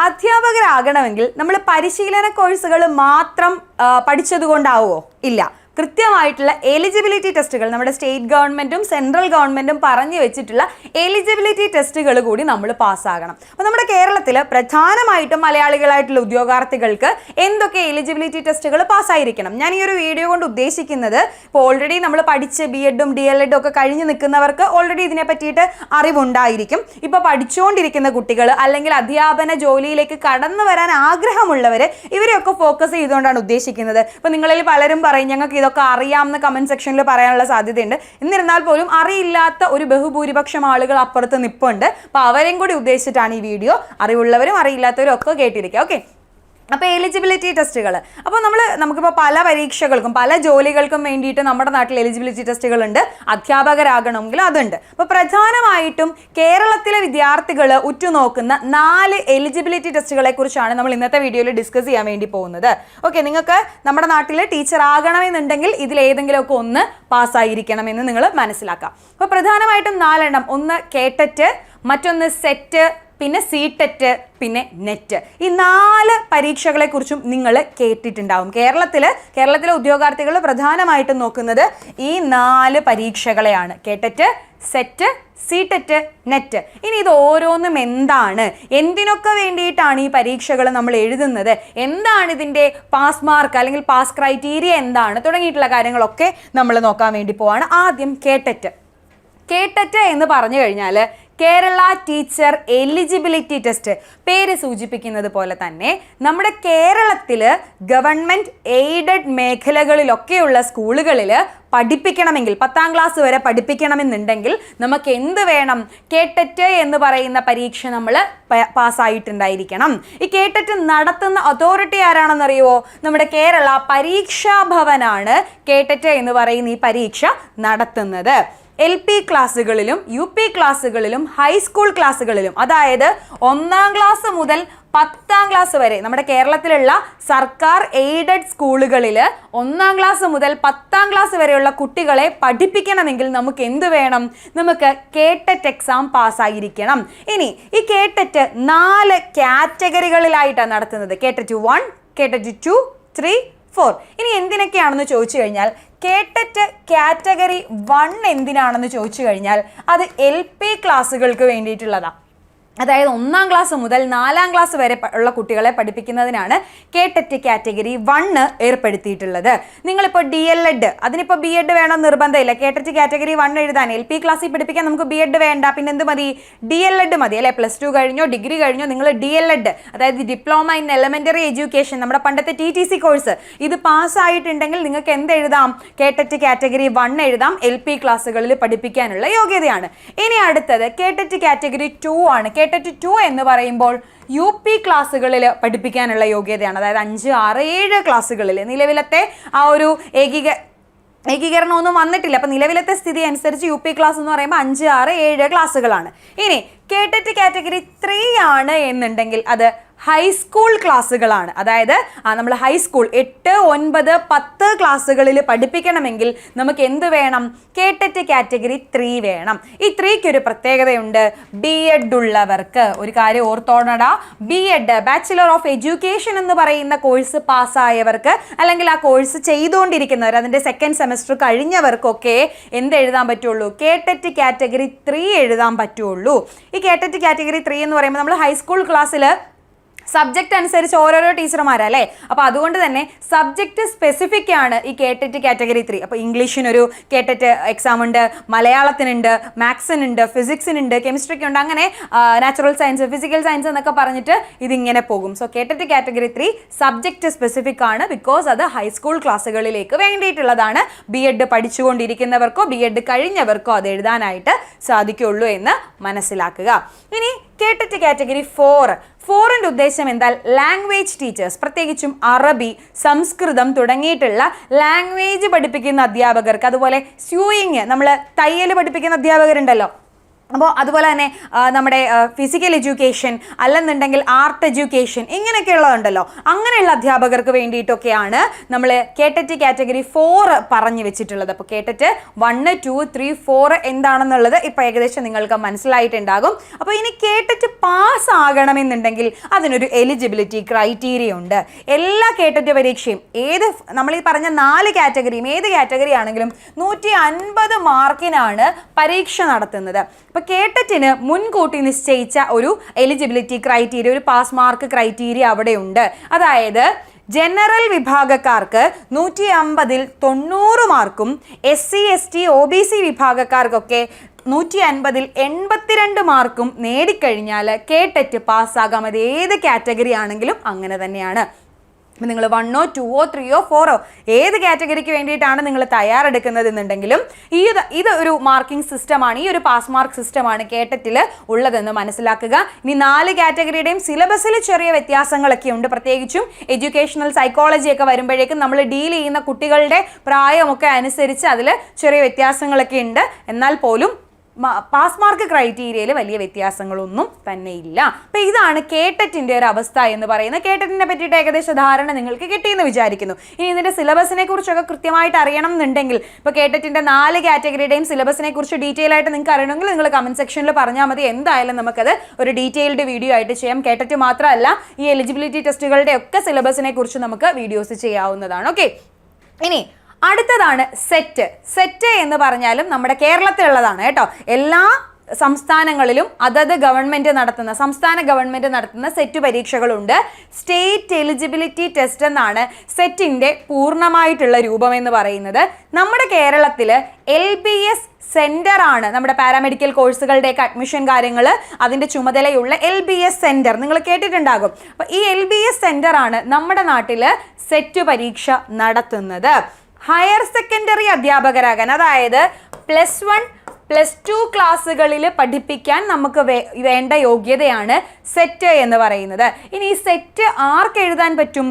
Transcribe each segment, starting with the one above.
അധ്യാപകരാകണമെങ്കിൽ നമ്മൾ പരിശീലന കോഴ്സുകൾ മാത്രം പഠിച്ചതുകൊണ്ടാവോ? ഇല്ല. കൃത്യമായിട്ടുള്ള എലിജിബിലിറ്റി ടെസ്റ്റുകൾ നമ്മുടെ സ്റ്റേറ്റ് ഗവൺമെൻറ്റും സെൻട്രൽ ഗവൺമെൻറ്റും പറഞ്ഞു വെച്ചിട്ടുള്ള എലിജിബിലിറ്റി ടെസ്റ്റുകൾ കൂടി നമ്മൾ പാസ്സാകണം. അപ്പോൾ നമ്മുടെ കേരളത്തിൽ പ്രധാനമായിട്ടും മലയാളികളായിട്ടുള്ള ഉദ്യോഗാർത്ഥികൾക്ക് എന്തൊക്കെ എലിജിബിലിറ്റി ടെസ്റ്റുകൾ പാസ്സായിരിക്കണം? ഞാൻ ഈ ഒരു വീഡിയോ കൊണ്ട് ഉദ്ദേശിക്കുന്നത് ഇപ്പോൾ ഓൾറെഡി നമ്മൾ പഠിച്ച് BEdും DLEdും ഒക്കെ കഴിഞ്ഞ് നിൽക്കുന്നവർക്ക് ഓൾറെഡി ഇതിനെ പറ്റിയിട്ട് അറിവുണ്ടായിരിക്കും. ഇപ്പോൾ പഠിച്ചുകൊണ്ടിരിക്കുന്ന കുട്ടികൾ അല്ലെങ്കിൽ അധ്യാപന ജോലിയിലേക്ക് കടന്നു വരാൻ ആഗ്രഹമുള്ളവർ ഇവരെയൊക്കെ ഫോക്കസ് ചെയ്തുകൊണ്ടാണ് ഉദ്ദേശിക്കുന്നത്. ഇപ്പോൾ നിങ്ങളിൽ പലരും പറയും ഞങ്ങൾക്ക് ഇതൊക്കെ അറിയാമെന്ന് കമന്റ് സെക്ഷനിൽ പറയാനുള്ള സാധ്യതയുണ്ട്. എന്നിരുന്നാൽ പോലും അറിയില്ലാത്ത ഒരു ബഹുഭൂരിപക്ഷം ആളുകൾ അപ്പുറത്ത് നിൽപ്പുണ്ട്. അപ്പോൾ അവരെയും കൂടി ഉദ്ദേശിച്ചിട്ടാണ് ഈ വീഡിയോ. അറിവുള്ളവരും അറിയില്ലാത്തവരും ഒക്കെ കേട്ടിരിക്കുക. ഓക്കെ, അപ്പോൾ എലിജിബിലിറ്റി ടെസ്റ്റുകൾ. അപ്പോൾ നമുക്കിപ്പോൾ പല പരീക്ഷകൾക്കും പല ജോലികൾക്കും വേണ്ടിയിട്ട് നമ്മുടെ നാട്ടിൽ എലിജിബിലിറ്റി ടെസ്റ്റുകളുണ്ട്. അധ്യാപകരാകണമെങ്കിൽ അതുണ്ട്. അപ്പോൾ പ്രധാനമായിട്ടും കേരളത്തിലെ വിദ്യാർത്ഥികൾ ഉറ്റുനോക്കുന്ന 4 എലിജിബിലിറ്റി ടെസ്റ്റുകളെ കുറിച്ചാണ് നമ്മൾ ഇന്നത്തെ വീഡിയോയിൽ ഡിസ്കസ് ചെയ്യാൻ വേണ്ടി പോകുന്നത്. ഓക്കെ, നിങ്ങൾക്ക് നമ്മുടെ നാട്ടിൽ ടീച്ചർ ആകണമെന്നുണ്ടെങ്കിൽ ഇതിലേതെങ്കിലുമൊക്കെ ഒന്ന് പാസ്സായിരിക്കണം എന്ന് നിങ്ങൾ മനസ്സിലാക്കാം. അപ്പോൾ പ്രധാനമായിട്ടും 4 എണ്ണം. ഒന്ന് കേട്ടറ്റ്, മറ്റൊന്ന് സെറ്റ്, പിന്നെ CTET, പിന്നെ നെറ്റ്. ഈ 4 പരീക്ഷകളെ കുറിച്ചും നിങ്ങൾ കേട്ടിട്ടുണ്ടാവും. കേരളത്തിലെ ഉദ്യോഗാർത്ഥികൾ പ്രധാനമായിട്ടും നോക്കുന്നത് ഈ 4 പരീക്ഷകളെയാണ്: കേട്ടറ്റ്, സെറ്റ്, CTET, നെറ്റ്. ഇനി ഇത് ഓരോന്നും എന്താണ്, എന്തിനൊക്കെ വേണ്ടിയിട്ടാണ് ഈ പരീക്ഷകൾ നമ്മൾ എഴുതുന്നത്, എന്താണ് ഇതിൻ്റെ പാസ് മാർക്ക് അല്ലെങ്കിൽ പാസ് ക്രൈറ്റീരിയ എന്താണ് തുടങ്ങിയിട്ടുള്ള കാര്യങ്ങളൊക്കെ നമ്മൾ നോക്കാൻ വേണ്ടി പോവാണ്. ആദ്യം കേട്ടറ്റ് എന്ന് പറഞ്ഞു കഴിഞ്ഞാൽ കേരള ടീച്ചർ എലിജിബിലിറ്റി ടെസ്റ്റ്. പേര് സൂചിപ്പിക്കുന്നത് പോലെ തന്നെ നമ്മുടെ കേരളത്തിൽ ഗവൺമെൻറ് എയ്ഡഡ് മേഖലകളിലൊക്കെയുള്ള സ്കൂളുകളിൽ പഠിപ്പിക്കണമെങ്കിൽ 10ാം ക്ലാസ് വരെ പഠിപ്പിക്കണമെന്നുണ്ടെങ്കിൽ നമുക്ക് എന്ത് വേണം? കേട്ടറ്റ് എന്ന് പറയുന്ന പരീക്ഷ നമ്മൾ പാസ്സായിട്ടുണ്ടായിരിക്കണം. ഈ കേട്ടറ്റ് നടത്തുന്ന അതോറിറ്റി ആരാണെന്നറിയുമോ? നമ്മുടെ കേരള പരീക്ഷാ ഭവനാണ് കേട്ടറ്റ് എന്ന് പറയുന്ന ഈ പരീക്ഷ നടത്തുന്നത്. LP ക്ലാസ്സുകളിലും UP ക്ലാസ്സുകളിലും ഹൈസ്കൂൾ ക്ലാസ്സുകളിലും, അതായത് 1ാം ക്ലാസ് മുതൽ 10ാം ക്ലാസ് വരെ നമ്മുടെ കേരളത്തിലുള്ള സർക്കാർ എയ്ഡഡ് സ്കൂളുകളിൽ 1ാം ക്ലാസ് മുതൽ 10ാം ക്ലാസ് വരെയുള്ള കുട്ടികളെ പഠിപ്പിക്കണമെങ്കിൽ നമുക്ക് എന്ത് വേണം? നമുക്ക് കേട്ടറ്റ് എക്സാം പാസ്സായിരിക്കണം. ഇനി ഈ കേട്ടറ്റ് 4 കാറ്റഗറികളിലായിട്ടാണ് നടത്തുന്നത്. കേട്ടറ്റ് 1, കേട്ടറ്റ് 2, 3, 4. ഇനി എന്തിനൊക്കെയാണെന്ന് ചോദിച്ചു കഴിഞ്ഞാൽ കേട്ടറ്റ് കാറ്റഗറി 1 എന്തിനാണെന്ന് ചോദിച്ചു കഴിഞ്ഞാൽ അത് LP ക്ലാസ്സുകൾക്ക് വേണ്ടിയിട്ടുള്ളതാണ്. അതായത് 1ാം ക്ലാസ് മുതൽ 4ാം ക്ലാസ് വരെ ഉള്ള കുട്ടികളെ പഠിപ്പിക്കുന്നതിനാണ് കേട്ടറ്റ് കാറ്റഗറി 1 ഏർപ്പെടുത്തിയിട്ടുള്ളത്. നിങ്ങളിപ്പോൾ DLEd, അതിനിപ്പോൾ BEd വേണം നിർബന്ധമില്ല. കേട്ടറ്റ് കാറ്റഗറി 1 എഴുതാൻ LP ക്ലാസ്സിൽ പഠിപ്പിക്കാൻ നമുക്ക് BEd വേണ്ട. പിന്നെ എന്ത് മതി? DLEd മതി അല്ലേ? +2 കഴിഞ്ഞോ ഡിഗ്രി കഴിഞ്ഞോ നിങ്ങൾ DLEd, അതായത് ഡിപ്ലോമ ഇൻ എലമെൻ്ററി എഡ്യൂക്കേഷൻ, നമ്മുടെ പണ്ടത്തെ TTC കോഴ്സ്, ഇത് പാസ്സായിട്ടുണ്ടെങ്കിൽ നിങ്ങൾക്ക് എന്ത് എഴുതാം? കേട്ടറ്റ് കാറ്റഗറി 1 എഴുതാം. LP ക്ലാസ്സുകളിൽ പഠിപ്പിക്കാനുള്ള യോഗ്യതയാണ്. ഇനി അടുത്തത് കേട്ടറ്റ് കാറ്റഗറി 2 ആണ്. കേട്ടറ്റ് 2 എന്ന് പറയുമ്പോൾ UP ക്ലാസ്സുകളിൽ പഠിപ്പിക്കാനുള്ള യോഗ്യതയാണ്. അതായത് 5, 6, 7 ക്ലാസ്സുകളിൽ. നിലവിലത്തെ ആ ഒരു ഏകീകരണമൊന്നും വന്നിട്ടില്ല. അപ്പം നിലവിലത്തെ സ്ഥിതി അനുസരിച്ച് UP ക്ലാസ് എന്ന് പറയുമ്പോൾ 5, 6, 7 ക്ലാസ്സുകളാണ്. ഇനി കേട്ടറ്റ് കാറ്റഗറി 3 ആണ് എന്നുണ്ടെങ്കിൽ അത് ഹൈസ്കൂൾ ക്ലാസ്സുകളാണ്. അതായത് നമ്മൾ ഹൈസ്കൂൾ 8, 9, 10 ക്ലാസ്സുകളിൽ പഠിപ്പിക്കണമെങ്കിൽ നമുക്ക് എന്ത് വേണം? കേട്ടറ്റ് കാറ്റഗറി 3 വേണം. ഈ 3ക്ക് ഒരു പ്രത്യേകതയുണ്ട്. BEd ഉള്ളവർക്ക് ഒരു കാര്യം ഓർത്തോണടാ, BEd ബാച്ചിലർ ഓഫ് എഡ്യൂക്കേഷൻ എന്ന് പറയുന്ന കോഴ്സ് പാസ്സായവർക്ക് അല്ലെങ്കിൽ ആ കോഴ്സ് ചെയ്തുകൊണ്ടിരിക്കുന്നവർ, അതിൻ്റെ 2nd സെമസ്റ്റർ കഴിഞ്ഞവർക്കൊക്കെ എന്ത് എഴുതാൻ പറ്റുള്ളൂ? കേട്ടറ്റ് കാറ്റഗറി 3 എഴുതാൻ പറ്റുള്ളൂ. ഈ കേട്ടറ്റ് കാറ്റഗറി 3 എന്ന് പറയുമ്പോൾ നമ്മൾ ഹൈസ്കൂൾ ക്ലാസ്സിൽ സബ്ജക്റ്റ് അനുസരിച്ച് ഓരോരോ ടീച്ചർമാരല്ലേ. അപ്പോൾ അതുകൊണ്ട് തന്നെ സബ്ജക്റ്റ് സ്പെസിഫിക് ആണ് ഈ കേട്ടറ്റ് കാറ്റഗറി 3. അപ്പോൾ ഇംഗ്ലീഷിനൊരു കേട്ടറ്റ് എക്സാം ഉണ്ട്, മലയാളത്തിനുണ്ട്, മാത്സിനുണ്ട്, ഫിസിക്സിനുണ്ട്, കെമിസ്ട്രിക്കുണ്ട്, അങ്ങനെ നാച്ചുറൽ സയൻസ്, ഫിസിക്കൽ സയൻസ് എന്നൊക്കെ പറഞ്ഞിട്ട് ഇതിങ്ങനെ പോകും. സോ കേട്ടറ്റ് കാറ്റഗറി 3 സബ്ജക്റ്റ് സ്പെസിഫിക് ആണ്. ബിക്കോസ് അത് ഹൈസ്കൂൾ ക്ലാസ്സുകളിലേക്ക് വേണ്ടിയിട്ടുള്ളതാണ്. BEd പഠിച്ചുകൊണ്ടിരിക്കുന്നവർക്കോ BEd കഴിഞ്ഞവർക്കോ അത് എഴുതാനായിട്ട് സാധിക്കുള്ളൂ എന്ന് മനസ്സിലാക്കുക. ഇനി കേട്ടറ്റ് കാറ്റഗറി 4ൻ്റെ ഉദ്ദേശം എന്താ? ലാംഗ്വേജ് ടീച്ചേഴ്സ്, പ്രത്യേകിച്ചും അറബി, സംസ്കൃതം തുടങ്ങിയിട്ടുള്ള ലാംഗ്വേജ് പഠിപ്പിക്കുന്ന അധ്യാപകർക്ക്, അതുപോലെ സ്യൂയിങ്, നമ്മൾ തയ്യൽ പഠിപ്പിക്കുന്ന അധ്യാപകരുണ്ടല്ലോ, അപ്പോൾ അതുപോലെ തന്നെ നമ്മുടെ ഫിസിക്കൽ എഡ്യൂക്കേഷൻ അല്ലെന്നുണ്ടെങ്കിൽ ആർട്ട് എഡ്യൂക്കേഷൻ ഇങ്ങനെയൊക്കെയുള്ളതുണ്ടല്ലോ, അങ്ങനെയുള്ള അധ്യാപകർക്ക് വേണ്ടിയിട്ടൊക്കെയാണ് നമ്മൾ കേട്ടറ്റ് കാറ്റഗറി 4 പറഞ്ഞു വെച്ചിട്ടുള്ളത്. അപ്പോൾ കേട്ടറ്റ് 1, 2, 3, 4 എന്താണെന്നുള്ളത് ഇപ്പോൾ ഏകദേശം നിങ്ങൾക്ക് മനസ്സിലായിട്ടുണ്ടാകും. അപ്പോൾ ഇനി കേട്ടറ്റ് പാസ് ആകണമെന്നുണ്ടെങ്കിൽ അതിനൊരു എലിജിബിലിറ്റി ക്രൈറ്റീരിയ ഉണ്ട്. എല്ലാ കേട്ടറ്റ് പരീക്ഷയും നമ്മൾ ഈ പറഞ്ഞ 4 കാറ്റഗറിയും ഏത് കാറ്റഗറി ആണെങ്കിലും 150 മാർക്കിനാണ് പരീക്ഷ നടത്തുന്നത്. ഇപ്പോൾ കേട്ടറ്റിന് മുൻകൂട്ടി നിശ്ചയിച്ച ഒരു എലിജിബിലിറ്റി ക്രൈറ്റീരിയ, ഒരു പാസ് മാർക്ക് ക്രൈറ്റീരിയ അവിടെ ഉണ്ട്. അതായത് ജനറൽ വിഭാഗക്കാർക്ക് 150-ൽ 90 മാർക്കും SC, ST, OBC വിഭാഗക്കാർക്കൊക്കെ 150-ൽ 82 മാർക്കും നേടിക്കഴിഞ്ഞാൽ കേട്ടറ്റ് പാസ്സാകാം. അത് ഏത് കാറ്റഗറി ആണെങ്കിലും അങ്ങനെ തന്നെയാണ്. അപ്പം നിങ്ങൾ 1, 2, 3, 4 ഏത് കാറ്റഗറിക്ക് വേണ്ടിയിട്ടാണ് നിങ്ങൾ തയ്യാറെടുക്കുന്നത് എന്നുണ്ടെങ്കിലും ഇത് ഒരു മാർക്കിംഗ് സിസ്റ്റമാണ്, ഈ ഒരു പാസ് മാർക്ക് സിസ്റ്റമാണ് കേട്ടറ്റിൽ ഉള്ളതെന്ന് മനസ്സിലാക്കുക. ഇനി 4 കാറ്റഗറിയുടെയും സിലബസിൽ ചെറിയ വ്യത്യാസങ്ങളൊക്കെ ഉണ്ട്. പ്രത്യേകിച്ചും എഡ്യൂക്കേഷണൽ സൈക്കോളജി ഒക്കെ വരുമ്പോഴേക്കും നമ്മൾ ഡീൽ ചെയ്യുന്ന കുട്ടികളുടെ പ്രായമൊക്കെ അനുസരിച്ച് അതിൽ ചെറിയ വ്യത്യാസങ്ങളൊക്കെ ഉണ്ട്. എന്നാൽ പോലും പാസ് മാർക്ക് ക്രൈറ്റീരിയയിൽ വലിയ വ്യത്യാസങ്ങളൊന്നും തന്നെ ഇല്ല. അപ്പോൾ ഇതാണ് കേട്ടറ്റിൻ്റെ ഒരു അവസ്ഥ എന്ന് പറയുന്നത്. കേട്ടറ്റിനെ പറ്റിയിട്ട് ഏകദേശ ധാരണ നിങ്ങൾക്ക് കിട്ടിയെന്ന് വിചാരിക്കുന്നു. ഇനി ഇതിൻ്റെ സിലബസിനെ കുറിച്ചൊക്കെ കൃത്യമായിട്ട് അറിയണം എന്നുണ്ടെങ്കിൽ ഇപ്പോൾ കേട്ടറ്റിൻ്റെ 4 കാറ്റഗറിയുടെയും സിലബസിനെ കുറിച്ച് ഡീറ്റെയിൽ ആയിട്ട് നിങ്ങൾക്ക് അറിയണമെങ്കിൽ നിങ്ങൾ കമൻറ്റ് സെക്ഷനിൽ പറഞ്ഞാൽ മതി. എന്തായാലും നമുക്കത് ഒരു ഡീറ്റെയിൽഡ് വീഡിയോ ആയിട്ട് ചെയ്യാം. കേട്ടറ്റ് മാത്രമല്ല, ഈ എലിജിബിലിറ്റി ടെസ്റ്റുകളുടെ ഒക്കെ സിലബസിനെ കുറിച്ച് നമുക്ക് വീഡിയോസ് ചെയ്യാവുന്നതാണ്. ഓക്കെ, ഇനി അടുത്തതാണ് സെറ്റ് എന്ന് പറഞ്ഞാലും നമ്മുടെ കേരളത്തിലുള്ളതാണ് കേട്ടോ. എല്ലാ സംസ്ഥാനങ്ങളിലും അതത് സംസ്ഥാന ഗവൺമെൻറ് നടത്തുന്ന സെറ്റ് പരീക്ഷകളുണ്ട്. സ്റ്റേറ്റ് എലിജിബിലിറ്റി ടെസ്റ്റ് എന്നാണ് സെറ്റിൻ്റെ പൂർണ്ണമായിട്ടുള്ള രൂപം എന്ന് പറയുന്നത്. നമ്മുടെ കേരളത്തിൽ LBS സെൻറ്റർ ആണ് നമ്മുടെ പാരാമെഡിക്കൽ കോഴ്സുകളുടെയൊക്കെ അഡ്മിഷൻ കാര്യങ്ങൾ അതിൻ്റെ ചുമതലയുള്ള LBS സെൻറ്റർ നിങ്ങൾ കേട്ടിട്ടുണ്ടാകും. അപ്പോൾ ഈ LBS സെൻറ്റർ ആണ് നമ്മുടെ നാട്ടിൽ സെറ്റ് പരീക്ഷ നടത്തുന്നത്. ഹയർ സെക്കൻഡറി അധ്യാപകരാകാൻ, അതായത് +1, +2 ക്ലാസ്സുകളിൽ പഠിപ്പിക്കാൻ നമുക്ക് വേണ്ട യോഗ്യതയാണ് സെറ്റ് എന്ന് പറയുന്നത്. ഇനി ഈ സെറ്റ് ആർക്ക് എഴുതാൻ പറ്റും?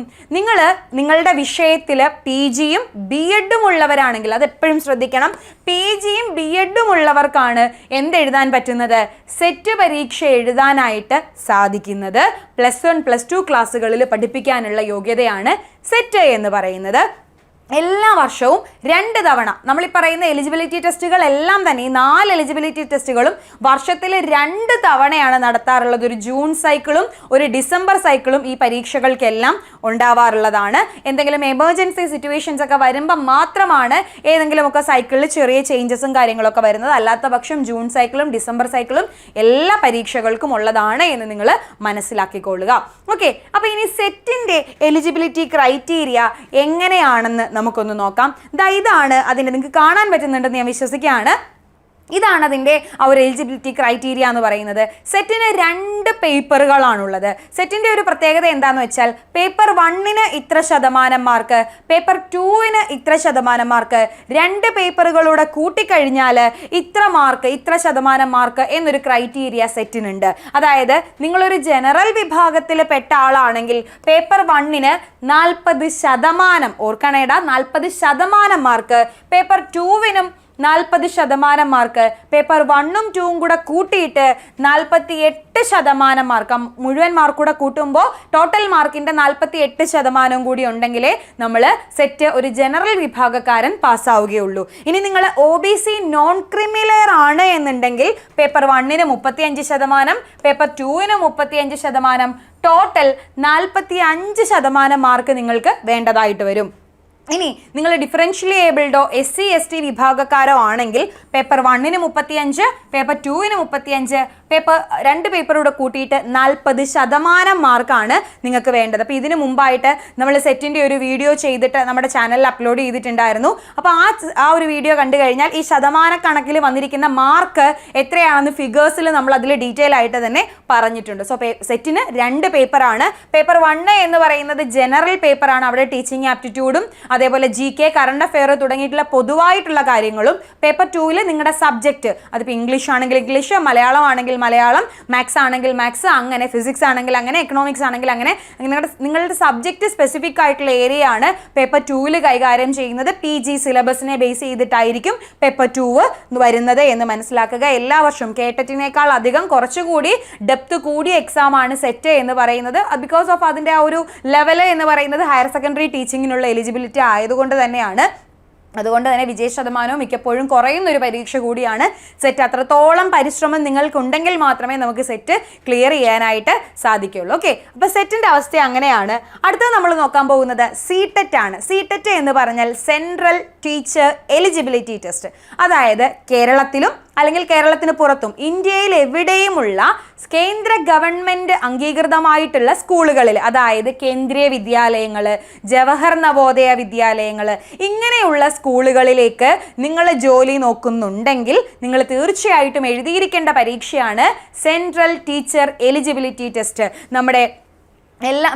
നിങ്ങളുടെ വിഷയത്തിൽ PGയും BEഡും ഉള്ളവരാണെങ്കിൽ അത് എപ്പോഴും ശ്രദ്ധിക്കണം. PGയും BEഡും ഉള്ളവർക്കാണ് എന്തെഴുതാൻ പറ്റുന്നത്? സെറ്റ് പരീക്ഷ എഴുതാനായിട്ട് സാധിക്കുന്നത്. +1, +2 ക്ലാസ്സുകളിൽ പഠിപ്പിക്കാനുള്ള യോഗ്യതയാണ് സെറ്റ് എന്ന് പറയുന്നത്. എല്ലാ വർഷവും 2 തവണ നമ്മൾ ഈ പറയുന്ന എലിജിബിലിറ്റി ടെസ്റ്റുകളെല്ലാം തന്നെ ഈ 4 എലിജിബിലിറ്റി ടെസ്റ്റുകളും വർഷത്തിൽ 2 തവണയാണ് നടത്താറുള്ളത്. ഒരു ജൂൺ സൈക്കിളും ഒരു ഡിസംബർ സൈക്കിളും ഈ പരീക്ഷകൾക്കെല്ലാം ഉണ്ടാവാറുള്ളതാണ്. എന്തെങ്കിലും എമർജൻസി സിറ്റുവേഷൻസ് ഒക്കെ വരുമ്പോൾ മാത്രമാണ് ഏതെങ്കിലുമൊക്കെ സൈക്കിളിൽ ചെറിയ ചേഞ്ചസും കാര്യങ്ങളൊക്കെ വരുന്നത്. അല്ലാത്ത പക്ഷം ജൂൺ സൈക്കിളും ഡിസംബർ സൈക്കിളും എല്ലാ പരീക്ഷകൾക്കും ഉള്ളതാണ് എന്ന് നിങ്ങൾ മനസ്സിലാക്കിക്കൊള്ളുക. ഓക്കെ, അപ്പോൾ ഇനി സെറ്റിൻ്റെ എലിജിബിലിറ്റി ക്രൈറ്റീരിയ എങ്ങനെയാണെന്ന് നമുക്കൊന്ന് നോക്കാം. ഇതാണ് അതിൻ്റെ, നിങ്ങൾക്ക് കാണാൻ പറ്റുന്നുണ്ടെന്ന് ഞാൻ വിശ്വസിക്കുകയാണ്. ഇതാണ് അതിൻ്റെ ആ ഒരു എലിജിബിലിറ്റി ക്രൈറ്റീരിയ എന്ന് പറയുന്നത്. സെറ്റിന് 2 പേപ്പറുകളാണുള്ളത്. സെറ്റിൻ്റെ ഒരു പ്രത്യേകത എന്താണെന്ന് വെച്ചാൽ പേപ്പർ 1ന് ഇത്ര ശതമാനം മാർക്ക്, പേപ്പർ 2ന് ഇത്ര ശതമാനം മാർക്ക്, 2 പേപ്പറുകളൂടെ കൂട്ടിക്കഴിഞ്ഞാൽ ഇത്ര ശതമാനം മാർക്ക് എന്നൊരു ക്രൈറ്റീരിയ സെറ്റിനുണ്ട്. അതായത് നിങ്ങളൊരു ജനറൽ വിഭാഗത്തിൽ പെട്ട ആളാണെങ്കിൽ പേപ്പർ 1ന് 40%, ഓർക്കണേടാ 40% മാർക്ക്, പേപ്പർ 2വിനും 40% മാർക്ക്, പേപ്പർ 1ഉം 2ഉം കൂടെ കൂട്ടിയിട്ട് 48% മാർക്ക്, മുഴുവൻ മാർക്ക് കൂടെ കൂട്ടുമ്പോൾ ടോട്ടൽ മാർക്കിൻ്റെ 48% കൂടി ഉണ്ടെങ്കിലേ നമ്മൾ സെറ്റ് ഒരു ജനറൽ വിഭാഗക്കാരൻ പാസ്സാവുകയുള്ളൂ. ഇനി നിങ്ങൾ OBC നോൺ ക്രിമിലെയർ ആണ് എന്നുണ്ടെങ്കിൽ പേപ്പർ 1ന് 35%, പേപ്പർ 2ന് 35%, ടോട്ടൽ 45% മാർക്ക് നിങ്ങൾക്ക് വേണ്ടതായിട്ട് വരും. ഇനി നിങ്ങൾ ഡിഫറൻഷ്യലി ഏബിൾഡോ SC ST വിഭാഗക്കാരോ ആണെങ്കിൽ പേപ്പർ 1ന് 35, പേപ്പർ 2ന് 35, പേപ്പർ 2 പേപ്പറൂടെ കൂട്ടിയിട്ട് 40% മാർക്കാണ് നിങ്ങൾക്ക് വേണ്ടത്. അപ്പോൾ ഇതിന് മുമ്പായിട്ട് നമ്മൾ സെറ്റിൻ്റെ ഒരു വീഡിയോ ചെയ്തിട്ട് നമ്മുടെ ചാനലിൽ അപ്ലോഡ് ചെയ്തിട്ടുണ്ടായിരുന്നു. അപ്പോൾ ആ ഒരു വീഡിയോ കണ്ടു കഴിഞ്ഞാൽ ഈ ശതമാനക്കണക്കിൽ വന്നിരിക്കുന്ന മാർക്ക് എത്രയാണെന്ന് ഫിഗേഴ്സിൽ നമ്മൾ അതിൽ ഡീറ്റെയിൽ ആയിട്ട് തന്നെ പറഞ്ഞിട്ടുണ്ട്. സോ സെറ്റിന് 2 പേപ്പറാണ്. പേപ്പർ 1 എന്ന് പറയുന്നത് ജനറൽ പേപ്പറാണ്. അവിടെ ടീച്ചിങ് ആപ്റ്റിറ്റ്യൂഡും അതേപോലെ GK, കറണ്ട് അഫെയർ തുടങ്ങിയിട്ടുള്ള പൊതുവായിട്ടുള്ള കാര്യങ്ങളും. പേപ്പർ 2ൽ നിങ്ങളുടെ സബ്ജക്റ്റ്, അതിപ്പോൾ ഇംഗ്ലീഷ് ആണെങ്കിൽ ഇംഗ്ലീഷ്, മലയാളം ആണെങ്കിൽ മലയാളം, മാത്സ് ആണെങ്കിൽ മാത്സ്, അങ്ങനെ ഫിസിക്സ് ആണെങ്കിൽ അങ്ങനെ, എക്കണോമിക്സ് ആണെങ്കിൽ അങ്ങനെ. നിങ്ങളുടെ സബ്ജക്റ്റ് സ്പെസിഫിക് ആയിട്ടുള്ള ഏരിയ ആണ് പേപ്പർ 2 കൈകാര്യം ചെയ്യുന്നത്. PG സിലബസിനെ ബേസ് ചെയ്തിട്ടായിരിക്കും പേപ്പർ 2 വരുന്നത് എന്ന് മനസ്സിലാക്കുക. എല്ലാ വർഷവും കേട്ടറ്റിനേക്കാൾ അധികം കുറച്ചുകൂടി ഡെപ്ത് കൂടിയ എക്സാം ആണ് സെറ്റ് എന്ന് പറയുന്നത്. ബിക്കോസ് ഓഫ് അതിൻ്റെ ആ ഒരു ലെവല് എന്ന് പറയുന്നത് ഹയർ സെക്കൻഡറി ടീച്ചിങ്ങിനുള്ള എലിജിബിലിറ്റി ആയതുകൊണ്ട് തന്നെയാണ്. അതുകൊണ്ട് തന്നെ വിജയ ശതമാനവും മിക്കപ്പോഴും കുറയുന്ന ഒരു പരീക്ഷ കൂടിയാണ് സെറ്റ്. അത്രത്തോളം പരിശ്രമം നിങ്ങൾക്കുണ്ടെങ്കിൽ മാത്രമേ നമുക്ക് സെറ്റ് ക്ലിയർ ചെയ്യാനായിട്ട് സാധിക്കുകയുള്ളൂ. ഓക്കെ, അപ്പോൾ സെറ്റിൻ്റെ അവസ്ഥ അങ്ങനെയാണ്. അടുത്തത് നമ്മൾ നോക്കാൻ പോകുന്നത് CTET ആണ്. CTET എന്ന് പറഞ്ഞാൽ സെൻട്രൽ ടീച്ചർ എലിജിബിലിറ്റി ടെസ്റ്റ്. അതായത് കേരളത്തിലും അല്ലെങ്കിൽ കേരളത്തിന് പുറത്തും ഇന്ത്യയിൽ എവിടെയുമുള്ള കേന്ദ്ര ഗവൺമെൻറ് അംഗീകൃതമായിട്ടുള്ള സ്കൂളുകളിൽ, അതായത് കേന്ദ്രീയ വിദ്യാലയങ്ങൾ, ജവഹർ നവോദയ വിദ്യാലയങ്ങൾ, ഇങ്ങനെയുള്ള സ്കൂളുകളിലേക്ക് നിങ്ങൾ ജോലി നോക്കുന്നുണ്ടെങ്കിൽ നിങ്ങൾ തീർച്ചയായിട്ടും എഴുതിയിരിക്കേണ്ട പരീക്ഷയാണ് സെൻട്രൽ ടീച്ചർ എലിജിബിലിറ്റി ടെസ്റ്റ്. നമ്മുടെ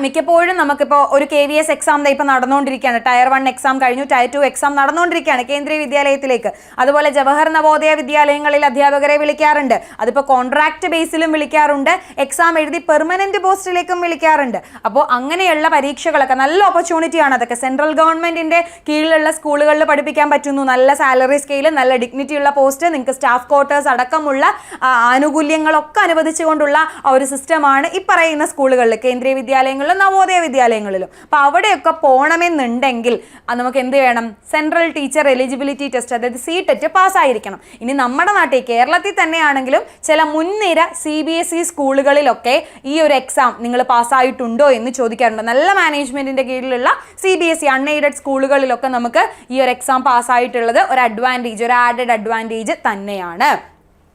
മിക്കപ്പോഴും നമുക്കിപ്പോൾ ഒരു KVS എക്സാം ഇപ്പോൾ നടന്നുകൊണ്ടിരിക്കുകയാണ്. Tier 1 എക്സാം കഴിഞ്ഞു, Tier 2 എക്സാം നടന്നുകൊണ്ടിരിക്കുകയാണ് കേന്ദ്രീയ വിദ്യാലയത്തിലേക്ക്. അതുപോലെ ജവഹർ നവോദയ വിദ്യാലയങ്ങളിൽ അധ്യാപകരെ വിളിക്കാറുണ്ട്. അതിപ്പോൾ കോൺട്രാക്ട് ബേസിലും വിളിക്കാറുണ്ട്, എക്സാം എഴുതി പെർമനന്റ് പോസ്റ്റിലേക്കും വിളിക്കാറുണ്ട്. അപ്പോൾ അങ്ങനെയുള്ള പരീക്ഷകളൊക്കെ നല്ല ഓപ്പർച്യൂണിറ്റിയാണ്. അതൊക്കെ സെൻട്രൽ ഗവൺമെൻറ്റിൻ്റെ കീഴിലുള്ള സ്കൂളുകളിൽ പഠിപ്പിക്കാൻ പറ്റുന്നു. നല്ല സാലറി സ്കെയിൽ, നല്ല ഡിഗ്നിറ്റി ഉള്ള പോസ്റ്റ്, നിങ്ങൾക്ക് സ്റ്റാഫ് ക്വാർട്ടേഴ്സ് അടക്കമുള്ള ആനുകൂല്യങ്ങളൊക്കെ അനുവദിച്ചുകൊണ്ടുള്ള ഒരു സിസ്റ്റമാണ് ഈ പറയുന്ന സ്കൂളുകളിൽ, കേന്ദ്രീയ വിദ്യാലയങ്ങളിലും നവോദയ വിദ്യാലയങ്ങളിലും. അപ്പോൾ അവിടെയൊക്കെ പോകണമെന്നുണ്ടെങ്കിൽ നമുക്ക് എന്ത് വേണം? സെൻട്രൽ ടീച്ചർ എലിജിബിലിറ്റി ടെസ്റ്റ്, അതായത് CTET പാസ്സായിരിക്കണം. ഇനി നമ്മുടെ നാട്ടിൽ കേരളത്തിൽ തന്നെയാണെങ്കിലും ചില മുൻനിര CBSE സ്കൂളുകളിലൊക്കെ ഈ ഒരു എക്സാം നിങ്ങൾ പാസ്സായിട്ടുണ്ടോ എന്ന് ചോദിക്കാറുണ്ട്. നല്ല മാനേജ്മെൻറ്റിൻ്റെ കീഴിലുള്ള CBSE അൺഎയ്ഡഡ് സ്കൂളുകളിലൊക്കെ നമുക്ക് ഈ ഒരു എക്സാം പാസ്സായിട്ടുള്ളത് ഒരു അഡ്വാൻറ്റേജ്, ഒരു ആഡഡ് അഡ്വാൻറ്റേജ് തന്നെയാണ്.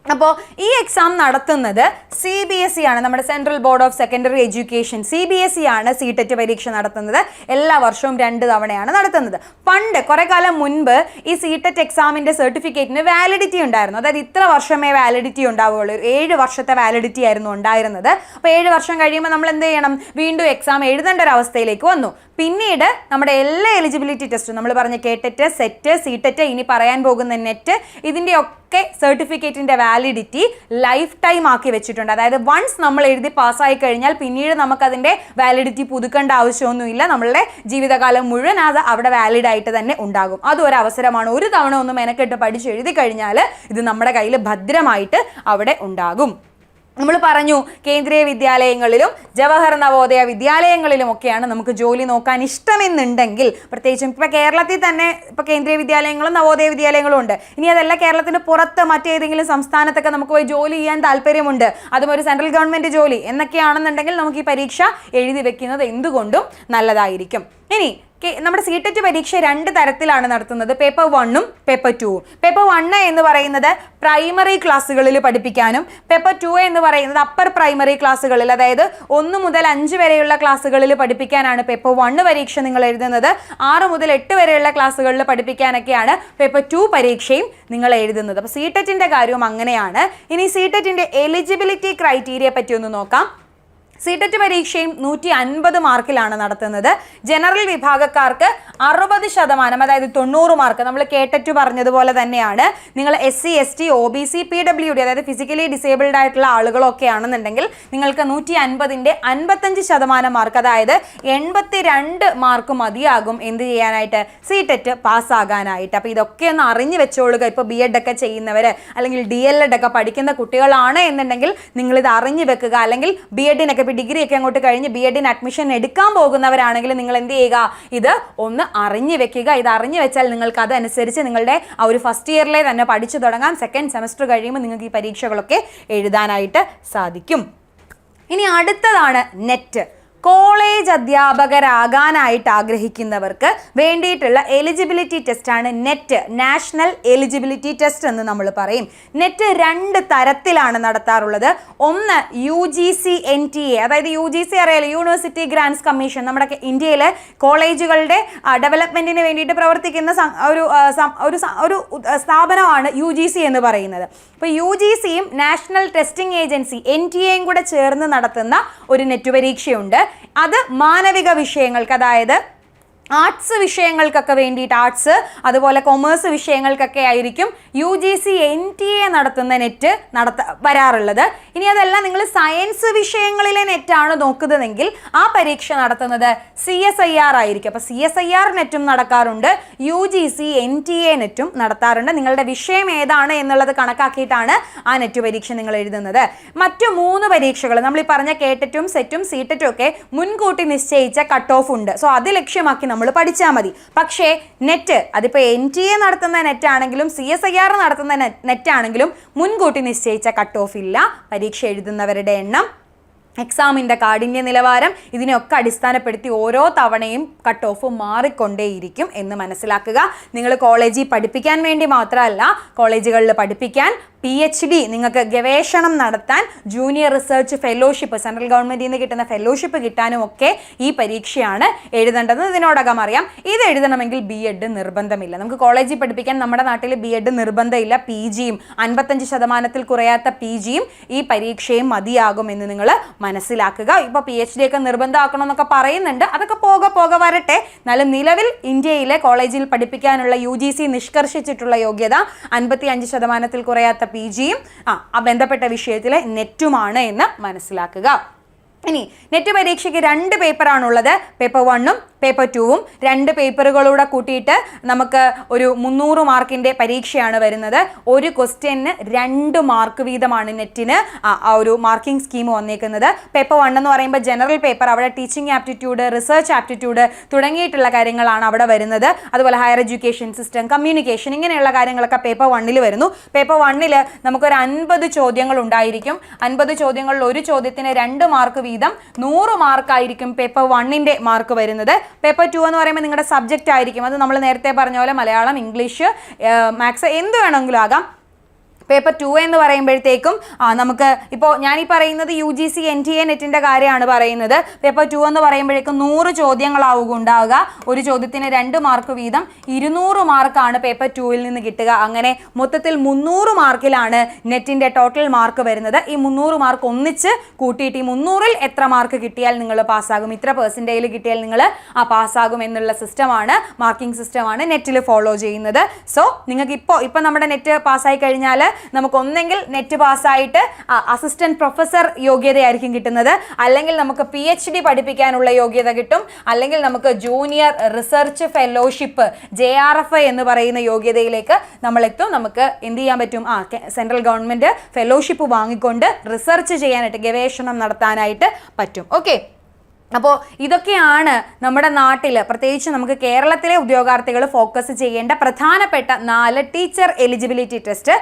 അപ്പോൾ ഈ എക്സാം നടത്തുന്നത് CBSE ആണ്, നമ്മുടെ central board of secondary education. CBSE ആണ് CTET പരീക്ഷ നടത്തുന്നത്. എല്ലാ വർഷവും 2 തവണയാണ് നടത്തുന്നത്. പണ്ട് കുറേ കാലം മുൻപ് ഈ CTET എക്സാമിൻ്റെ സർട്ടിഫിക്കറ്റിന് വാലിഡിറ്റി ഉണ്ടായിരുന്നു. അതായത് ഇത്ര വർഷമേ വാലിഡിറ്റി ഉണ്ടാവുകയുള്ളൂ. 7 വർഷത്തെ വാലിഡിറ്റി ആയിരുന്നു ഉണ്ടായിരുന്നത്. അപ്പോൾ 7 വർഷം കഴിയുമ്പോൾ നമ്മൾ എന്ത് ചെയ്യണം? വീണ്ടും എക്സാം എഴുതേണ്ട ഒരു അവസ്ഥയിലേക്ക് വന്നു. പിന്നീട് നമ്മുടെ എല്ലാ എലിജിബിലിറ്റി ടെസ്റ്റും നമ്മൾ പറഞ്ഞ KTET, സെറ്റ്, CTET, ഇനി പറയാൻ പോകുന്ന നെറ്റ്, ഇതിൻ്റെയൊക്കെ സർട്ടിഫിക്കറ്റിൻ്റെ വാലിഡിറ്റി ലൈഫ് ടൈം ആക്കി വെച്ചിട്ടുണ്ട്. അതായത് വൺസ് നമ്മൾ എഴുതി പാസ്സായി കഴിഞ്ഞാൽ പിന്നീട് നമുക്കതിൻ്റെ വാലിഡിറ്റി പുതുക്കേണ്ട ആവശ്യമൊന്നുമില്ല. നമ്മളുടെ ജീവിതകാലം മുഴുവൻ അത് അവിടെ വാലിഡ് ആയിട്ട് തന്നെ ഉണ്ടാകും. അതൊരു അവസരമാണ്. ഒരു തവണ ഒന്ന് മെനക്കെട്ട് പഠിച്ച് എഴുതി കഴിഞ്ഞാൽ ഇത് നമ്മുടെ കയ്യിൽ ഭദ്രമായിട്ട് അവിടെ ഉണ്ടാകും. നമ്മൾ പറഞ്ഞു കേന്ദ്രീയ വിദ്യാലയങ്ങളിലും ജവഹർ നവോദയ വിദ്യാലയങ്ങളിലുമൊക്കെയാണ് നമുക്ക് ജോലി നോക്കാൻ ഇഷ്ടമെന്നുണ്ടെങ്കിൽ, പ്രത്യേകിച്ചും ഇപ്പോൾ കേരളത്തിൽ തന്നെ ഇപ്പോൾ കേന്ദ്രീയ വിദ്യാലയങ്ങളും നവോദയ വിദ്യാലയങ്ങളും ഉണ്ട്. ഇനി അതല്ല കേരളത്തിന് പുറത്ത് മറ്റേതെങ്കിലും സംസ്ഥാനത്തൊക്കെ നമുക്ക് പോയി ജോലി ചെയ്യാൻ താല്പര്യമുണ്ട്, അതും ഒരു സെൻട്രൽ ഗവൺമെൻറ് ജോലി എന്നൊക്കെയാണെന്നുണ്ടെങ്കിൽ നമുക്ക് ഈ പരീക്ഷ എഴുതി വെക്കുന്നത് എന്തുകൊണ്ടും നല്ലതായിരിക്കും. ഇനി നമ്മുടെ CTET പരീക്ഷ 2 തരത്തിലാണ് നടത്തുന്നത്, പേപ്പർ 1ഉം പേപ്പർ 2ഉം. പേപ്പർ 1 എന്ന് പറയുന്നത് പ്രൈമറി ക്ലാസ്സുകളിൽ പഠിപ്പിക്കാനും, പേപ്പർ 2 എന്ന് പറയുന്നത് അപ്പർ പ്രൈമറി ക്ലാസ്സുകളിൽ, അതായത് 1 മുതൽ 5 വരെയുള്ള ക്ലാസ്സുകളിൽ പഠിപ്പിക്കാനാണ് പേപ്പർ 1 പരീക്ഷ നിങ്ങൾ എഴുതുന്നത്. 6 മുതൽ 8 വരെയുള്ള ക്ലാസ്സുകളിൽ പഠിപ്പിക്കാനൊക്കെയാണ് പേപ്പർ 2 പരീക്ഷയും നിങ്ങൾ എഴുതുന്നത്. അപ്പോൾ CTETൻ്റെ കാര്യവും അങ്ങനെയാണ്. ഇനി CTETൻ്റെ എലിജിബിലിറ്റി ക്രൈറ്റീരിയ പറ്റി ഒന്ന് നോക്കാം. CTET പരീക്ഷയും 150 മാർക്കിലാണ് നടത്തുന്നത്. ജനറൽ വിഭാഗക്കാർക്ക് 60%, അതായത് 90 മാർക്ക്. നമ്മൾ KTET പറഞ്ഞതുപോലെ തന്നെയാണ്. നിങ്ങൾ SC, ST, OBC, PWD, അതായത് ഫിസിക്കലി ഡിസേബിൾഡ് ആയിട്ടുള്ള ആളുകളൊക്കെ ആണെന്നുണ്ടെങ്കിൽ നിങ്ങൾക്ക് 150ൻ്റെ 55% മാർക്ക്, അതായത് 82 മാർക്ക് മതിയാകും എന്ത് ചെയ്യാനായിട്ട്? CTET പാസ്സാകാനായിട്ട്. അപ്പോൾ ഇതൊക്കെ ഒന്ന് അറിഞ്ഞു വെച്ചോളുക. ഇപ്പോൾ B.Ed ഒക്കെ ചെയ്യുന്നവർ അല്ലെങ്കിൽ DL.Ed ഒക്കെ പഠിക്കുന്ന കുട്ടികളാണ് എന്നുണ്ടെങ്കിൽ നിങ്ങളിത് അറിഞ്ഞു വെക്കുക. അല്ലെങ്കിൽ B.Edനൊക്കെ ഡിഗ്രി ഒക്കെ അങ്ങോട്ട് കഴിഞ്ഞ് B.Edന് അഡ്മിഷൻ എടുക്കാൻ പോകുന്നവരാണെങ്കിൽ നിങ്ങൾ എന്ത് ചെയ്യുക? ഇത് ഒന്ന് അറിഞ്ഞു വെക്കുക. ഇത് അറിഞ്ഞു വെച്ചാൽ നിങ്ങൾക്ക് അതനുസരിച്ച് നിങ്ങളുടെ ആ ഒരു ഫസ്റ്റ് ഇയറിലെ തന്നെ പഠിച്ചു തുടങ്ങാം. സെക്കൻഡ് സെമസ്റ്റർ കഴിയുമ്പോൾ നിങ്ങൾക്ക് ഈ പരീക്ഷകളൊക്കെ എഴുതാനായിട്ട് സാധിക്കും. ഇനി അടുത്തതാണ് നെറ്റ്. കോളേജ് അധ്യാപകരാകാനായിട്ട് ആഗ്രഹിക്കുന്നവർക്ക് വേണ്ടിയിട്ടുള്ള എലിജിബിലിറ്റി ടെസ്റ്റാണ് നെറ്റ്, നാഷണൽ എലിജിബിലിറ്റി ടെസ്റ്റ് എന്ന് നമ്മൾ പറയും. നെറ്റ് 2 തരത്തിലാണ് നടത്താറുള്ളത്. ഒന്ന് UGC NTA, അതായത് UGC അറിയാലോ, യൂണിവേഴ്സിറ്റി ഗ്രാൻസ് കമ്മീഷൻ. നമ്മുടെ ഇന്ത്യയിലെ കോളേജുകളുടെ ഡെവലപ്മെൻറ്റിന് വേണ്ടിയിട്ട് പ്രവർത്തിക്കുന്ന ഒരു സ്ഥാപനമാണ് UGC എന്ന് പറയുന്നത്. അപ്പോൾ UGCയും നാഷണൽ ടെസ്റ്റിംഗ് ഏജൻസി NTAയും കൂടെ ചേർന്ന് നടത്തുന്ന ഒരു നെറ്റ് പരീക്ഷയുണ്ട്. അത് മാനവിക വിഷയങ്ങൾക്ക്, അതായത് ആർട്സ് വിഷയങ്ങൾക്കൊക്കെ വേണ്ടിയിട്ട്, ആർട്സ് അതുപോലെ കൊമേഴ്സ് വിഷയങ്ങൾക്കൊക്കെ ആയിരിക്കും UGC NTA നടത്തുന്ന നെറ്റ് വരാറുള്ളത്. ഇനി അതല്ല നിങ്ങൾ സയൻസ് വിഷയങ്ങളിലെ നെറ്റാണ് നോക്കുന്നതെങ്കിൽ ആ പരീക്ഷ നടത്തുന്നത് CSIR ആയിരിക്കും. അപ്പോൾ CSIR നെറ്റും നടക്കാറുണ്ട്, UGC NTA നെറ്റും നടത്താറുണ്ട്. നിങ്ങളുടെ വിഷയം ഏതാണ് എന്നുള്ളത് കണക്കാക്കിയിട്ടാണ് ആ നെറ്റ് പരീക്ഷ നിങ്ങൾ എഴുതുന്നത്. മറ്റു 3 പരീക്ഷകൾ നമ്മൾ ഈ പറഞ്ഞ കേട്ടറ്റും സെറ്റും സീറ്ററ്റും ഒക്കെ മുൻകൂട്ടി നിശ്ചയിച്ച കട്ട് ഓഫ് ഉണ്ട്. സോ അത് ലക്ഷ്യമാക്കി നമ്മൾ പഠിച്ചാൽ മതി. പക്ഷേ നെറ്റ് അതിപ്പോൾ NTA നടത്തുന്ന നെറ്റ് ആണെങ്കിലും CSIR നടത്തുന്ന നെറ്റ് ആണെങ്കിലും മുൻകൂട്ടി നിശ്ചയിച്ച കട്ട് ഓഫ് ഇല്ല. പരീക്ഷ എഴുതുന്നവരുടെ എണ്ണം, എക്സാമിൻ്റെ കാഠിന്യ നിലവാരം, ഇതിനെയൊക്കെ അടിസ്ഥാനപ്പെടുത്തി ഓരോ തവണയും കട്ട് ഓഫ് മാറിക്കൊണ്ടേയിരിക്കും എന്ന് മനസ്സിലാക്കുക. നിങ്ങൾ കോളേജിൽ പഠിപ്പിക്കാൻ വേണ്ടി മാത്രമല്ല, കോളേജുകളിൽ പഠിപ്പിക്കാൻ, PhD നിങ്ങൾക്ക് ഗവേഷണം നടത്താൻ, ജൂനിയർ റിസർച്ച് ഫെലോഷിപ്പ് സെൻട്രൽ ഗവൺമെൻറ്റിൽ നിന്ന് കിട്ടുന്ന ഫെലോഷിപ്പ് കിട്ടാനും ഒക്കെ ഈ പരീക്ഷയാണ് എഴുതേണ്ടത്. ഇതിനോടകം അറിയാം. ഇത് എഴുതണമെങ്കിൽ B.Ed നിർബന്ധമില്ല. നമുക്ക് കോളേജിൽ പഠിപ്പിക്കാൻ നമ്മുടെ നാട്ടിൽ B.Ed നിർബന്ധമില്ല. PGയും 55% കുറയാത്ത PGയും ഈ പരീക്ഷയും മതിയാകും എന്ന് നിങ്ങൾ മനസ്സിലാക്കുക. ഇപ്പോൾ PhD ഒക്കെ നിർബന്ധമാക്കണം എന്നൊക്കെ പറയുന്നുണ്ട്. അതൊക്കെ പോകെ വരട്ടെ. എന്നാലും നിലവിൽ ഇന്ത്യയിലെ കോളേജിൽ പഠിപ്പിക്കാനുള്ള UGC നിഷ്കർഷിച്ചിട്ടുള്ള യോഗ്യത 55% കുറയാത്ത PGയും ആ ബന്ധപ്പെട്ട വിഷയത്തിലെ നെറ്റുമാണ് എന്ന് മനസ്സിലാക്കുക. ഇനി നെറ്റ് പരീക്ഷയ്ക്ക് 2 പേപ്പറാണുള്ളത്. പേപ്പർ 1ഉം പേപ്പർ 2ഉം 2 പേപ്പറുകളൂടെ കൂട്ടിയിട്ട് നമുക്ക് ഒരു 300 മാർക്കിൻ്റെ പരീക്ഷയാണ് വരുന്നത്. ഒരു ക്വസ്റ്റ്യന് 2 മാർക്ക് വീതമാണ് നെറ്റിന് ആ ഒരു മാർക്കിംഗ് സ്കീം വന്നേക്കുന്നത്. പേപ്പർ 1 എന്ന് പറയുമ്പോൾ ജനറൽ പേപ്പർ, അവിടെ ടീച്ചിങ് ആപ്റ്റിറ്റ്യൂഡ്, റിസർച്ച് ആപ്റ്റിറ്റ്യൂഡ് തുടങ്ങിയിട്ടുള്ള കാര്യങ്ങളാണ് അവിടെ വരുന്നത്. അതുപോലെ ഹയർ എഡ്യൂക്കേഷൻ സിസ്റ്റം, കമ്മ്യൂണിക്കേഷൻ, ഇങ്ങനെയുള്ള കാര്യങ്ങളൊക്കെ പേപ്പർ 1ൽ വരുന്നു. പേപ്പർ 1ൽ നമുക്കൊരു 50 ചോദ്യങ്ങൾ ഉണ്ടായിരിക്കും. 50 ചോദ്യങ്ങളിൽ ഒരു ചോദ്യത്തിന് 2 മാർക്ക് വീതം 100 മാർക്കായിരിക്കും പേപ്പർ 1ൻ്റെ മാർക്ക് വരുന്നത്. പേപ്പർ 2 എന്ന് പറയുമ്പോൾ നിങ്ങളുടെ സബ്ജക്റ്റ് ആയിരിക്കും. അത് നമ്മൾ നേരത്തെ പറഞ്ഞ പോലെ മലയാളം, ഇംഗ്ലീഷ്, മാത്സ് എന്ത് വേണമെങ്കിലും ആകാം. പേപ്പർ 2 എന്ന് പറയുമ്പോഴത്തേക്കും നമുക്ക് ഇപ്പോൾ ഞാനീ പറയുന്നത് UGC NTA നെറ്റിൻ്റെ കാര്യമാണ് പറയുന്നത്. പേപ്പർ 2 എന്ന് പറയുമ്പോഴേക്കും 100 ചോദ്യങ്ങളാവുക ഉണ്ടാവുക. ഒരു ചോദ്യത്തിന് 2 മാർക്ക് വീതം 200 മാർക്കാണ് പേപ്പർ 2ൽ നിന്ന് കിട്ടുക. അങ്ങനെ മൊത്തത്തിൽ 300 മാർക്കിലാണ് നെറ്റിൻ്റെ ടോട്ടൽ മാർക്ക് വരുന്നത്. ഈ 300 മാർക്ക് ഒന്നിച്ച് കൂട്ടിയിട്ട് ഈ 300ൽ എത്ര മാർക്ക് കിട്ടിയാൽ നിങ്ങൾ പാസ്സാകും, ഇത്ര പെർസെൻറ്റേജിൽ കിട്ടിയാൽ നിങ്ങൾ പാസ്സാകും എന്നുള്ള സിസ്റ്റമാണ്, മാർക്കിംഗ് സിസ്റ്റമാണ് നെറ്റിൽ ഫോളോ ചെയ്യുന്നത്. സോ നിങ്ങൾക്ക് ഇപ്പോൾ നമ്മുടെ നെറ്റ് പാസ്സായി കഴിഞ്ഞാൽ നമുക്ക് ഒന്നെങ്കിൽ നെറ്റ് പാസ്സായിട്ട് അസിസ്റ്റന്റ് പ്രൊഫസർ യോഗ്യതയായിരിക്കും കിട്ടുന്നത്, അല്ലെങ്കിൽ നമുക്ക് PhD പഠിപ്പിക്കാനുള്ള യോഗ്യത കിട്ടും, അല്ലെങ്കിൽ നമുക്ക് ജൂനിയർ റിസർച്ച് ഫെലോഷിപ്പ് JRF എന്ന് പറയുന്ന യോഗ്യതയിലേക്ക് നമ്മൾ എത്തും. നമുക്ക് എന്ത് ചെയ്യാൻ പറ്റും, സെൻട്രൽ ഗവൺമെൻറ് ഫെലോഷിപ്പ് വാങ്ങിക്കൊണ്ട് റിസർച്ച് ചെയ്യാനായിട്ട്, ഗവേഷണം നടത്താനായിട്ട് പറ്റും. ഓക്കെ, അപ്പോൾ ഇതൊക്കെയാണ് നമ്മുടെ നാട്ടിൽ, പ്രത്യേകിച്ച് നമുക്ക് കേരളത്തിലെ ഉദ്യോഗാർത്ഥികൾ ഫോക്കസ് ചെയ്യേണ്ട പ്രധാനപ്പെട്ട 4 ടീച്ചർ എലിജിബിലിറ്റി ടെസ്റ്റ്.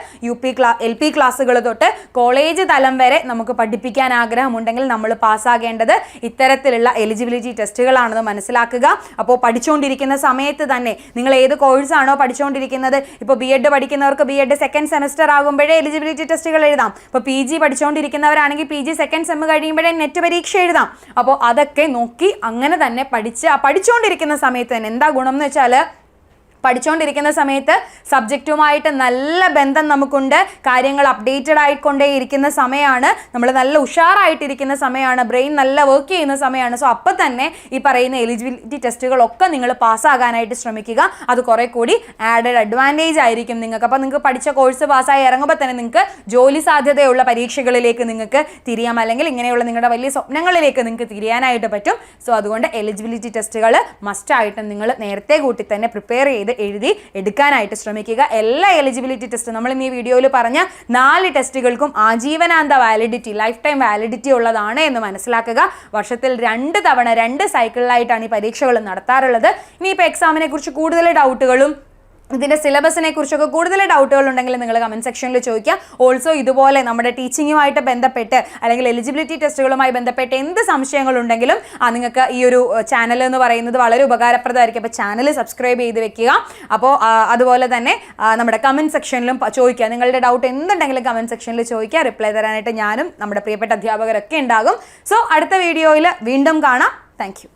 LP ക്ലാസ്സുകൾ തൊട്ട് കോളേജ് തലം വരെ നമുക്ക് പഠിപ്പിക്കാൻ ആഗ്രഹമുണ്ടെങ്കിൽ നമ്മൾ പാസ്സാകേണ്ടത് ഇത്തരത്തിലുള്ള എലിജിബിലിറ്റി ടെസ്റ്റുകളാണെന്ന് മനസ്സിലാക്കുക. അപ്പോൾ പഠിച്ചുകൊണ്ടിരിക്കുന്ന സമയത്ത് തന്നെ നിങ്ങൾ ഏത് കോഴ്സാണോ പഠിച്ചുകൊണ്ടിരിക്കുന്നത്, ഇപ്പോൾ B.Ed പഠിക്കുന്നവർക്ക് B.Ed സെക്കൻഡ് സെമസ്റ്റർ ആകുമ്പോഴേ എലിജിബിലിറ്റി ടെസ്റ്റുകൾ എഴുതാം. ഇപ്പോൾ PG പഠിച്ചുകൊണ്ടിരിക്കുന്നവരാണെങ്കിൽ PG സെക്കൻഡ് സെം കഴിയുമ്പോഴേ നെറ്റ് പരീക്ഷ എഴുതാം. അപ്പോൾ അതൊക്കെ നോക്കി അങ്ങനെ തന്നെ പഠിച്ചുകൊണ്ടിരിക്കുന്ന സമയത്ത് തന്നെ എന്താ ഗുണം എന്ന് വെച്ചാൽ, പഠിച്ചുകൊണ്ടിരിക്കുന്ന സമയത്ത് സബ്ജക്റ്റുമായിട്ട് നല്ല ബന്ധം നമുക്കുണ്ട്, കാര്യങ്ങൾ അപ്ഡേറ്റഡ് ആയിക്കൊണ്ടേയിരിക്കുന്ന സമയമാണ്, നമ്മൾ നല്ല ഉഷാറായിട്ടിരിക്കുന്ന സമയമാണ്, ബ്രെയിൻ നല്ല വർക്ക് ചെയ്യുന്ന സമയമാണ്. സോ അപ്പോൾ തന്നെ ഈ പറയുന്ന എലിജിബിലിറ്റി ടെസ്റ്റുകളൊക്കെ നിങ്ങൾ പാസ്സാകാനായിട്ട് ശ്രമിക്കുക. അത് കുറേ കൂടി ആഡഡ് അഡ്വാൻറ്റേജ് ആയിരിക്കും നിങ്ങൾക്ക്. അപ്പോൾ നിങ്ങൾക്ക് പഠിച്ച കോഴ്സ് പാസ്സായി ഇറങ്ങുമ്പോൾ തന്നെ നിങ്ങൾക്ക് ജോലി സാധ്യതയുള്ള പരീക്ഷകളിലേക്ക് നിങ്ങൾക്ക് തിരിയാം, അല്ലെങ്കിൽ ഇങ്ങനെയുള്ള നിങ്ങളുടെ വലിയ സ്വപ്നങ്ങളിലേക്ക് നിങ്ങൾക്ക് തിരിയാനായിട്ട് പറ്റും. സോ അതുകൊണ്ട് എലിജിബിലിറ്റി ടെസ്റ്റുകൾ മസ്റ്റായിട്ടും നിങ്ങൾ നേരത്തെ കൂട്ടി തന്നെ പ്രിപ്പയർ ചെയ്ത് എഴുതി എടുക്കാനായിട്ട് ശ്രമിക്കുക. എല്ലാ എലിജിബിലിറ്റി ടെസ്റ്റ് നമ്മൾ ഈ വീഡിയോയിൽ പറഞ്ഞ 4 ടെസ്റ്റുകൾക്കും ആജീവനാന്ത വാലിഡിറ്റി, ലൈഫ് ടൈം വാലിഡിറ്റി ഉള്ളതാണ് എന്ന് മനസ്സിലാക്കുക. വർഷത്തിൽ 2 തവണ 2 സൈക്കിളിലായിട്ടാണ് ഈ പരീക്ഷകൾ നടത്താറുള്ളത്. ഇനിയിപ്പോൾ എക്സാമിനെ കുറിച്ച് കൂടുതൽ ഡൗട്ടുകളും ഇതിൻ്റെ സിലബസിനെ കുറിച്ചൊക്കെ കൂടുതൽ ഡൗട്ടുകൾ ഉണ്ടെങ്കിൽ നിങ്ങൾ കമൻറ്റ് സെക്ഷനിൽ ചോദിക്കുക. ഓൾസോ ഇതുപോലെ നമ്മുടെ ടീച്ചിങ്ങുമായിട്ട് ബന്ധപ്പെട്ട് അല്ലെങ്കിൽ എലിജിബിലിറ്റി ടെസ്റ്റുകളുമായി ബന്ധപ്പെട്ട് എന്ത് സംശയങ്ങളുണ്ടെങ്കിലും നിങ്ങൾക്ക് ഈ ഒരു ചാനൽ എന്ന് പറയുന്നത് വളരെ ഉപകാരപ്രദമായിരിക്കും. അപ്പോൾ ചാനൽ സബ്സ്ക്രൈബ് ചെയ്ത് വെക്കുക. അപ്പോൾ അതുപോലെ തന്നെ നമ്മുടെ കമൻറ്റ് സെക്ഷനിലും ചോദിക്കുക. നിങ്ങളുടെ ഡൗട്ട് എന്തുണ്ടെങ്കിലും കമൻറ്റ് സെക്ഷനിൽ ചോദിക്കുക. റിപ്ലൈ തരാനായിട്ട് ഞാനും നമ്മുടെ പ്രിയപ്പെട്ട അധ്യാപകരൊക്കെ ഉണ്ടാകും. സോ അടുത്ത വീഡിയോയിൽ വീണ്ടും കാണാം. Thank you.